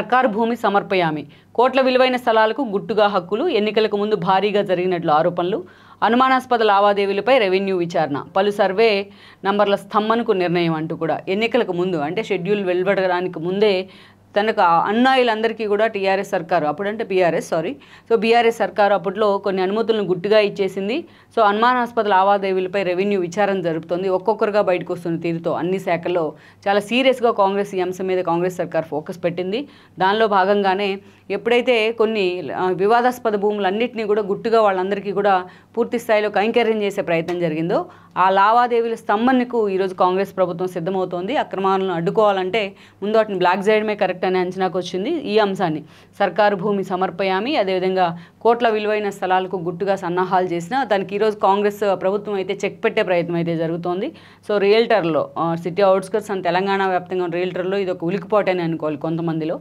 సర్కారు భూమి సమర్పయామి. కోట్ల విలువైన స్థలాలకు గుట్టుగా హక్కులు, ఎన్నికలకు ముందు భారీగా జరిగినట్లు ఆరోపణలు, అనుమానాస్పద లావాదేవీలపై రెవెన్యూ విచారణ, పలు సర్వే నంబర్ల స్తంభనకు నిర్ణయం అంటూ కూడా ఎన్నికలకు ముందు అంటే షెడ్యూల్ వెలువడడానికి ముందే తనకు అన్నాయిలందరికీ కూడా టీఆర్ఎస్ సర్కారు అప్పుడంటే బీఆర్ఎస్ సర్కారు అప్పట్లో కొన్ని అనుమతులను గుట్టుగా ఇచ్చేసింది. సో అనుమానాస్పద లావాదేవీలపై రెవెన్యూ విచారణ జరుపుతుంది. ఒక్కొక్కరుగా బయటకు వస్తున్న తీరుతో అన్ని శాఖల్లో చాలా సీరియస్గా కాంగ్రెస్ ఈ అంశం మీద కాంగ్రెస్ సర్కార్ ఫోకస్ పెట్టింది. దానిలో భాగంగానే ఎప్పుడైతే కొన్ని వివాదాస్పద భూములన్నింటినీ కూడా గుట్టుగా వాళ్ళందరికీ కూడా పూర్తి స్థాయిలో కైంకర్యం చేసే ప్రయత్నం జరిగిందో ఆ లావాదేవీల స్తంభనకు ఈరోజు కాంగ్రెస్ ప్రభుత్వం సిద్ధమవుతోంది. అక్రమాలను అడ్డుకోవాలంటే ముందు వాటిని బ్లాక్ చేయడమే కరెక్ట్ అనే అంచనాకు వచ్చింది. ఈ అంశాన్ని సర్కారు భూమి సమర్పయామి, అదేవిధంగా కోట్ల విలువైన స్థలాలకు గుట్టుగా సన్నాహాలు చేసిన దానికి ఈరోజు కాంగ్రెస్ ప్రభుత్వం అయితే చెక్ పెట్టే ప్రయత్నం అయితే జరుగుతోంది. సో రియల్టర్లో సిటీ అవుట్స్కట్స్ అండ్ తెలంగాణ వ్యాప్తంగా ఉన్న రియల్టర్లో ఇది ఒక ఉలికిపాటు అని అనుకోవాలి కొంతమందిలో.